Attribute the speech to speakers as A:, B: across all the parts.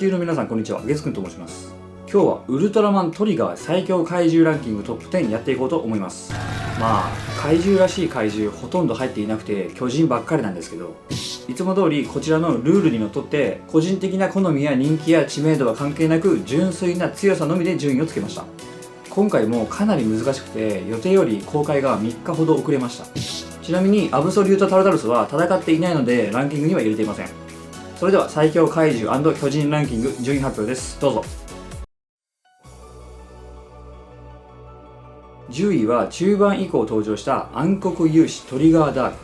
A: 球の皆さんこんにちは、ゲスくんと申します。今日はウルトラマントリガー最強怪獣ランキングトップ10やっていこうと思います。怪獣らしい怪獣ほとんど入っていなくて巨人ばっかりなんですけど、いつも通りこちらのルールにのっとって個人的な好みや人気や知名度は関係なく純粋な強さのみで順位をつけました。今回もかなり難しくて予定より公開が3日ほど遅れました。ちなみにアブソリュート・タルタルスは戦っていないのでランキングには入れていません。それでは最強怪獣&巨人ランキング順位発表です。どうぞ。10位は中盤以降登場した暗黒勇士トリガーダーク。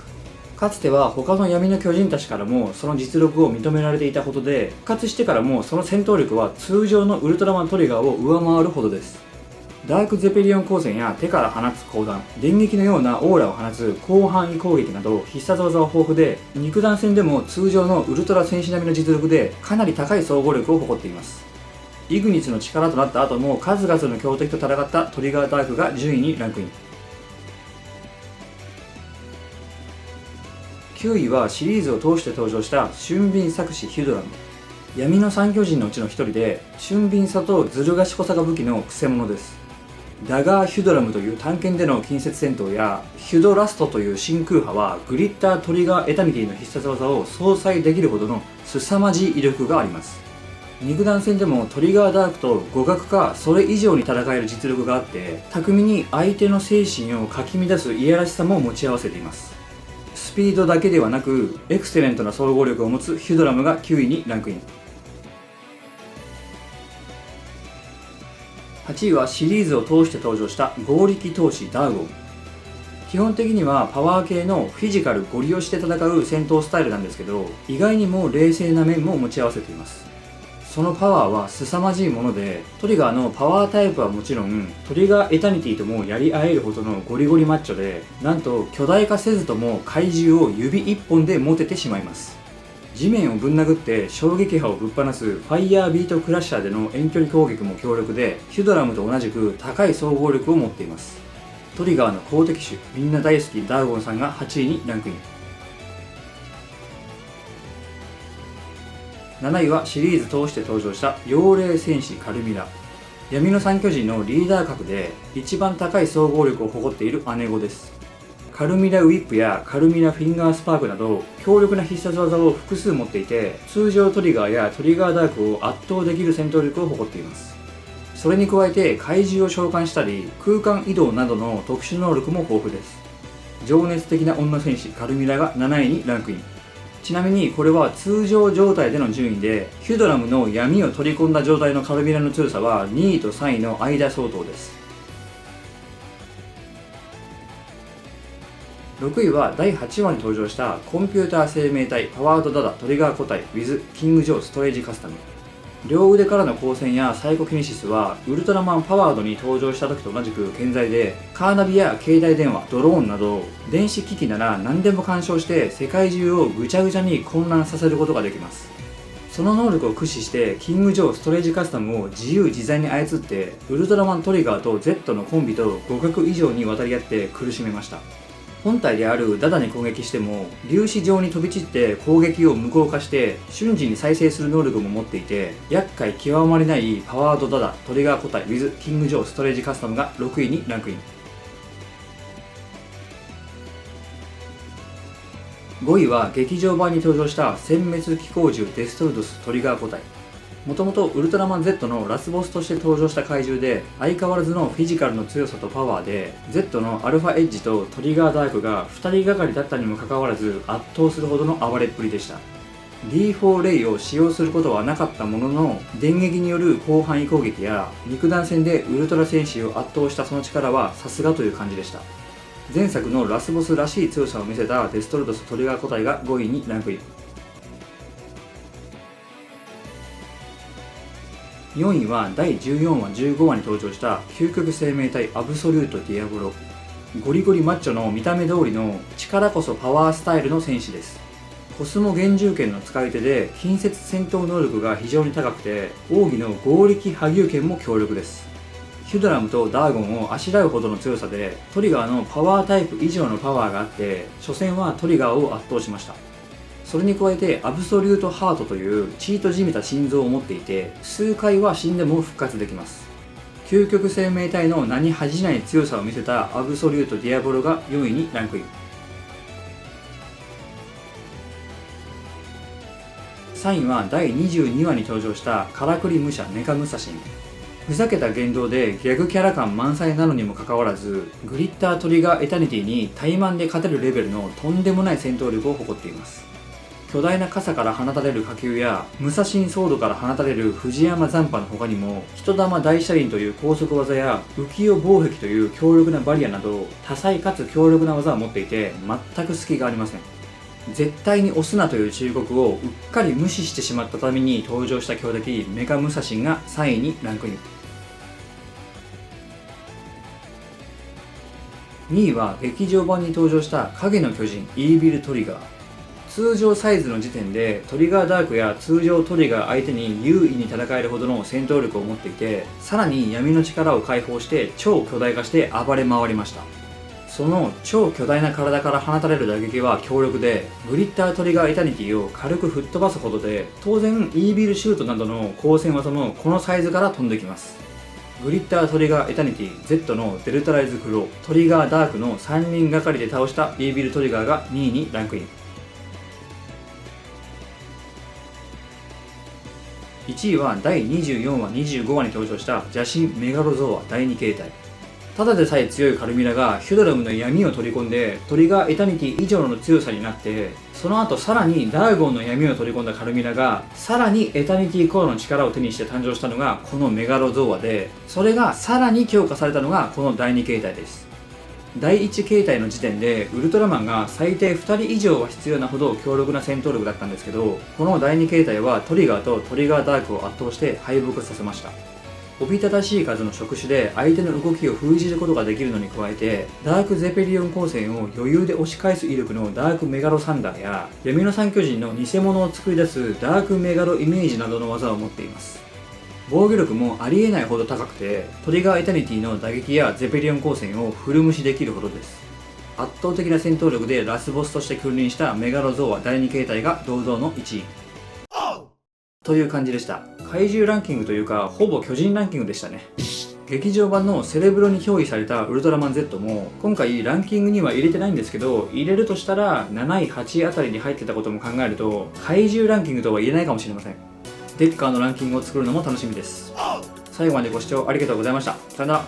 A: かつては他の闇の巨人たちからもその実力を認められていたことで、復活してからもその戦闘力は通常のウルトラマントリガーを上回るほどです。ダークゼペリオン光線や手から放つ光弾、電撃のようなオーラを放つ広範囲攻撃など必殺技は豊富で、肉弾戦でも通常のウルトラ戦士並みの実力でかなり高い総合力を誇っています。イグニスの力となった後も数々の強敵と戦ったトリガーダークが順位にランクイン。9位はシリーズを通して登場した俊敏策士ヒュドラム。闇の三巨人のうちの一人で俊敏さとずる賢さが武器のクセ者です。ダガーヒュドラムという探検での近接戦闘やヒュドラストという真空波はグリッタートリガーエタニティの必殺技を相殺できるほどの凄まじい威力があります。肉弾戦でもトリガーダークと互角かそれ以上に戦える実力があって、巧みに相手の精神をかき乱すいやらしさも持ち合わせています。スピードだけではなくエクセレントな総合力を持つヒュドラムが9位にランクイン。8位はシリーズを通して登場した合力闘士ダーゴン。基本的にはパワー系のフィジカルゴリ押しで戦う戦闘スタイルなんですけど、意外にも冷静な面も持ち合わせています。そのパワーは凄まじいもので、トリガーのパワータイプはもちろんトリガーエタニティともやり合えるほどのゴリゴリマッチョで、なんと巨大化せずとも怪獣を指一本で持ててしまいます。地面をぶん殴って衝撃波をぶっ放すファイヤービートクラッシャーでの遠距離攻撃も強力で、ヒュドラムと同じく高い総合力を持っています。トリガーの好敵手、みんな大好きダーゴンさんが8位にランクイン。7位はシリーズ通して登場した妖霊戦士カルミラ。闇の三巨人のリーダー格で一番高い総合力を誇っている姉子です。カルミラウィップやカルミラフィンガースパークなど強力な必殺技を複数持っていて、通常トリガーやトリガーダークを圧倒できる戦闘力を誇っています。それに加えて怪獣を召喚したり空間移動などの特殊能力も豊富です。情熱的な女戦士カルミラが7位にランクイン。ちなみにこれは通常状態での順位で、ヒュドラムの闇を取り込んだ状態のカルミラの強さは2位と3位の間相当です。6位は第8話に登場したコンピューター生命体パワードダダトリガー個体 with キングジョーストレージカスタム。両腕からの光線やサイコキネシスはウルトラマンパワードに登場した時と同じく健在で、カーナビや携帯電話、ドローンなど電子機器なら何でも干渉して世界中をぐちゃぐちゃに混乱させることができます。その能力を駆使してキングジョーストレージカスタムを自由自在に操ってウルトラマントリガーと Z のコンビと互角以上に渡り合って苦しめました。本体であるダダに攻撃しても粒子状に飛び散って攻撃を無効化して瞬時に再生する能力も持っていて、厄介極まりないパワードダダトリガー個体 with キングジョーストレージカスタムが6位にランクイン。5位は劇場版に登場した殲滅機構獣デストルドストリガー個体。もともとウルトラマン Z のラスボスとして登場した怪獣で、相変わらずのフィジカルの強さとパワーで Z のアルファエッジとトリガーダークが2人がかりだったにもかかわらず圧倒するほどの暴れっぷりでした。 D4 レイを使用することはなかったものの、電撃による広範囲攻撃や肉弾戦でウルトラ戦士を圧倒したその力はさすがという感じでした。前作のラスボスらしい強さを見せたデストルドストリガー個体が5位にランクイン。4位は第14話15話に登場した究極生命体アブソリュート・ディアボロ。ゴリゴリマッチョの見た目通りの力こそパワースタイルの戦士です。コスモ幻獣剣の使い手で近接戦闘能力が非常に高くて、奥義の合力波牛剣も強力です。ヒュドラムとダーゴンをあしらうほどの強さで、トリガーのパワータイプ以上のパワーがあって、初戦はトリガーを圧倒しました。それに加えてアブソリュートハートという血とじみた心臓を持っていて、数回は死んでも復活できます。究極生命体の名に恥じない強さを見せたアブソリュートディアボロが4位にランクイン。3位は第22話に登場したからくり武者メカムサシン。ふざけた言動でギャグキャラ感満載なのにもかかわらず、グリッタートリガーエタニティに怠慢で勝てるレベルのとんでもない戦闘力を誇っています。巨大な傘から放たれる火球や武蔵神ソードから放たれる藤山残波の他にも、人玉大車輪という高速技や浮世防壁という強力なバリアなど多彩かつ強力な技を持っていて、全く隙がありません。絶対に押すなという忠告をうっかり無視してしまったために登場した強敵メカムサシンが3位にランクイン。2位は劇場版に登場した影の巨人イービルトリガー。通常サイズの時点でトリガーダークや通常トリガー相手に優位に戦えるほどの戦闘力を持っていて、さらに闇の力を解放して超巨大化して暴れ回りました。その超巨大な体から放たれる打撃は強力で、グリッタートリガーエタニティを軽く吹っ飛ばすことで、当然イービルシュートなどの光線技もこのサイズから飛んできます。グリッタートリガーエタニティ Z のデルタライズクロー、トリガーダークの3人がかりで倒したイービルトリガーが2位にランクイン。1位は第24話25話に登場した邪神メガロゾーア第2形態。ただでさえ強いカルミラがヒュドラムの闇を取り込んでトリガーエタニティ以上の強さになって、その後さらにダーゴンの闇を取り込んだカルミラがさらにエタニティコアの力を手にして誕生したのがこのメガロゾーアで、それがさらに強化されたのがこの第2形態です。第1形態の時点でウルトラマンが最低2人以上は必要なほど強力な戦闘力だったんですけど、この第2形態はトリガーとトリガーダークを圧倒して敗北させました。おびただしい数の触手で相手の動きを封じることができるのに加えて、ダークゼペリオン光線を余裕で押し返す威力のダークメガロサンダーや闇の三巨人の偽物を作り出すダークメガロイメージなどの技を持っています。防御力もありえないほど高くて、トリガーエタニティの打撃やゼペリオン光線をフル無視できるほどです。圧倒的な戦闘力でラスボスとして君臨したメガロゾーア第2形態が堂々の1位という感じでした。怪獣ランキングというかほぼ巨人ランキングでしたね。劇場版のセレブロに憑依されたウルトラマン Z も今回ランキングには入れてないんですけど、入れるとしたら7位8位あたりに入ってたことも考えると怪獣ランキングとは言えないかもしれません。デッカーのランキングを作るのも楽しみです。最後までご視聴ありがとうございました。さよなら。